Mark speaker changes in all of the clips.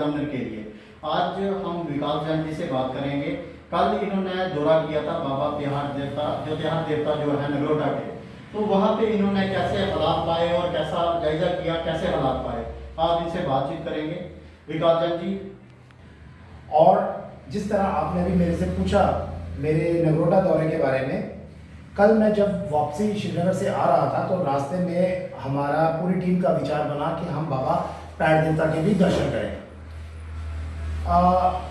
Speaker 1: जानने के लिए आज हम विकास जैन जी से बात करेंगे। कल इन्होंने दौरा किया था बाबा तिहाड़ देवता जो है नगरोटा के, तो वहाँ पे इन्होंने कैसे हालात पाए और कैसा जायजा किया, कैसे हालात पाए, आप इनसे बातचीत करेंगे विकास जैन जी।
Speaker 2: और जिस तरह आपने अभी मेरे से पूछा मेरे नगरोटा दौरे के बारे में, कल मैं जब वापसी श्रीनगर से आ रहा था तो रास्ते में हमारा पूरी टीम का विचार बना कि हम बाबा पैड़ देवता के भी दर्शन करें।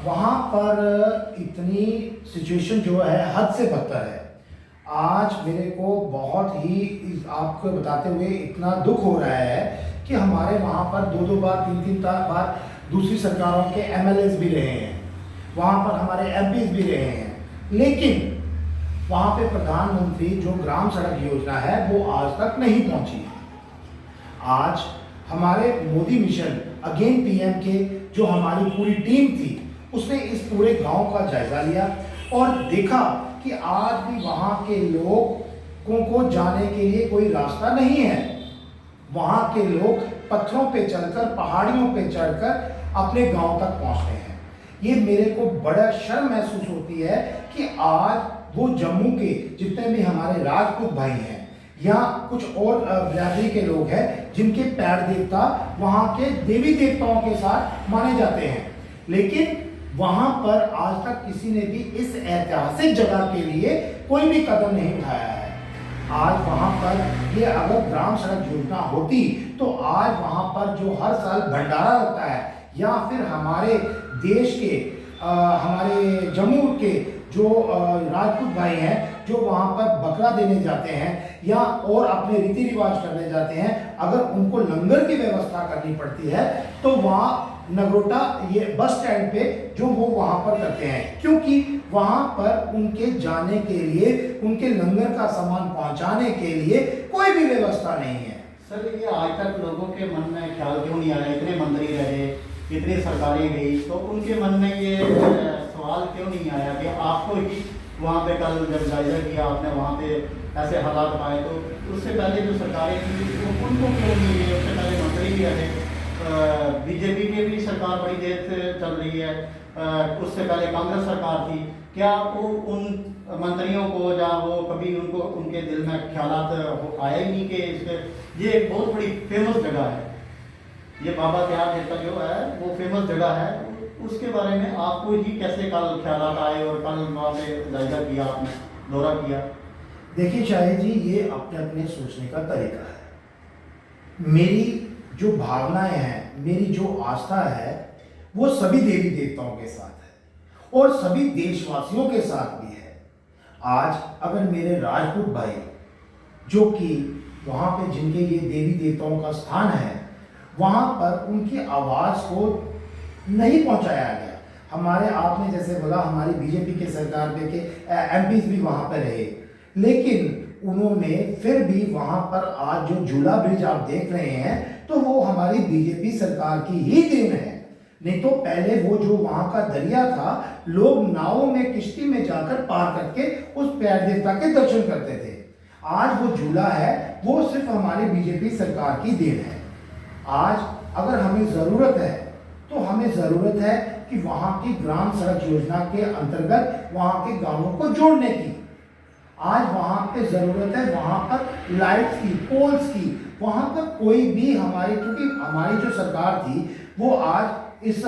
Speaker 2: वहाँ पर इतनी सिचुएशन जो है हद से बदतर है। आज मेरे को बहुत ही आपको बताते हुए इतना दुख हो रहा है कि हमारे वहाँ पर दो बार तीन बार दूसरी सरकारों के MLAs भी रहे हैं, वहाँ पर हमारे MPs भी रहे हैं, लेकिन वहाँ पे प्रधानमंत्री जो ग्राम सड़क योजना है वो आज तक नहीं पहुँची है। आज हमारे मोदी मिशन अगेन PM के जो हमारी पूरी टीम थी उसने इस पूरे गांव का जायजा लिया और देखा कि आज भी वहाँ के लोगों को जाने के लिए कोई रास्ता नहीं है। वहाँ के लोग पत्थरों पे चलकर, पहाड़ियों पे चढ़कर अपने गांव तक पहुँचते हैं। ये मेरे को बड़ा शर्म महसूस होती है कि आज वो जम्मू के जितने भी हमारे राजपूत भाई हैं या कुछ और बिरादरी के लोग हैं जिनके पैड़ देवता वहाँ के देवी देवताओं के साथ माने जाते हैं, लेकिन वहाँ पर आज तक किसी ने भी इस ऐतिहासिक जगह के लिए कोई भी कदम नहीं उठाया है। आज वहाँ पर ये अगर ग्राम सड़क योजना होती तो आज वहाँ पर जो हर साल भंडारा होता है या फिर हमारे देश के हमारे जम्मू के जो राजपूत भाई हैं जो वहाँ पर बकरा देने जाते हैं या और अपने रीति रिवाज करने जाते हैं, अगर उनको लंगर की व्यवस्था करनी पड़ती है तो वहाँ नगरोटा ये बस स्टैंड पे जो वो वहाँ पर करते हैं, क्योंकि वहाँ पर उनके जाने के लिए, उनके लंगर का सामान पहुँचाने के लिए कोई भी व्यवस्था नहीं है।
Speaker 1: सर ये आज तक लोगों के मन में ख्याल क्यों नहीं आया, इतने मंत्री रहे, इतनी सरकारें गई, तो उनके मन में ये सवाल क्यों नहीं आया कि आपको ही वहाँ पे कल जब जायजा किया आपने वहाँ पे ऐसे हालात पाए, तो उससे पहले जो सरकारें थी तो उनको क्यों नहीं है? उससे पहले मंत्री भी रहे, बीजेपी की भी सरकार बड़ी देर से चल रही है, उससे पहले कांग्रेस सरकार थी, क्या वो उन मंत्रियों को या वो कभी उनको उनके दिल में ख्यालात आए ही नहीं कि इसके ये एक बहुत बड़ी फेमस जगह है, ये बाबा तिहाड़ देवता जो है वो फेमस जगह है, उसके बारे में आपको ही कैसे कल ख्यालात आए और कल वहाँ पे जायजा किया, आपने दौरा किया?
Speaker 2: देखिए शाहिद जी, ये अपने अपने सोचने का तरीका है। मेरी जो भावनाएं हैं, मेरी जो आस्था है वो सभी देवी देवताओं के साथ है और सभी देशवासियों के साथ भी है। आज अगर मेरे राजपूत भाई जो कि वहाँ पे जिनके ये देवी देवताओं का स्थान है, वहाँ पर उनकी आवाज़ को नहीं पहुँचाया गया, हमारे आपने जैसे बोला हमारी बीजेपी के सरकार में के MPs भी वहाँ पर रहे, लेकिन उन्होंने फिर भी वहाँ पर आज जो झूला ब्रिज आप देख रहे हैं तो वो हमारी बीजेपी सरकार की ही देन है। नहीं तो पहले वो जो वहाँ का दरिया था, लोग नावों में किश्ती में जाकर पार करके उस पैड़ देवता के दर्शन करते थे। आज वो झूला है वो सिर्फ हमारी बीजेपी सरकार की देन है। आज अगर हमें ज़रूरत है तो हमें ज़रूरत है कि वहाँ की ग्राम सड़क योजना के अंतर्गत वहाँ के गांवों को जोड़ने की। आज वहाँ पे ज़रूरत है वहाँ पर लाइट्स की, पोल्स की, वहाँ पर कोई भी हमारी, क्योंकि हमारी जो सरकार थी वो आज इस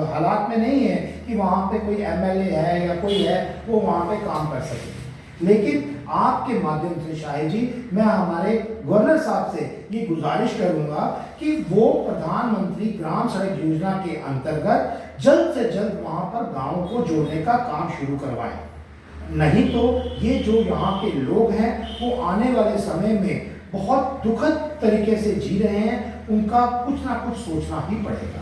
Speaker 2: हालात में नहीं है कि वहाँ पे कोई MLA है या कोई है वो वहाँ पे काम कर सके। लेकिन आपके माध्यम से शाहिद जी मैं हमारे गवर्नर साहब से ये गुजारिश करूंगा कि वो प्रधानमंत्री ग्राम सड़क योजना के अंतर्गत जल्द से जल्द वहाँ पर गाँव को जोड़ने का काम शुरू करवाएं, नहीं तो ये जो यहाँ के लोग हैं वो आने वाले समय में बहुत दुखद तरीके से जी रहे हैं, उनका कुछ ना कुछ सोचना ही पड़ेगा।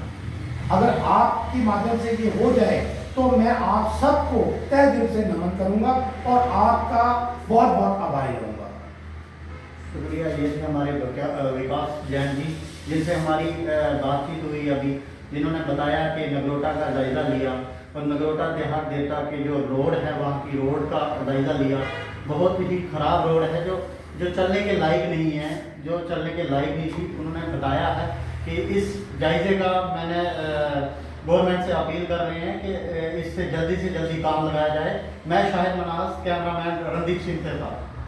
Speaker 2: अगर आपके माध्यम से ये हो जाए तो मैं आप सबको तहे दिल से नमन करूंगा और आपका बहुत बहुत आभारी रहूंगा।
Speaker 1: शुक्रिया। ये थे हमारे विकास जैन जी जिनसे हमारी बातचीत हुई अभी, जिन्होंने बताया कि नगरोटा का जायजा लिया और नगरोटा तिहाड़ देवता के जो रोड है वहाँ की रोड का जायजा लिया। बहुत ही ख़राब रोड है जो चलने के लायक नहीं है, जो चलने के लायक नहीं थी। उन्होंने बताया है कि इस जायजे का मैंने गवर्नमेंट से अपील कर रहे हैं कि इससे जल्दी से जल्दी काम लगाया जाए। मैं शाहिद मनास, कैमरामैन रणदीप सिंह के साथ।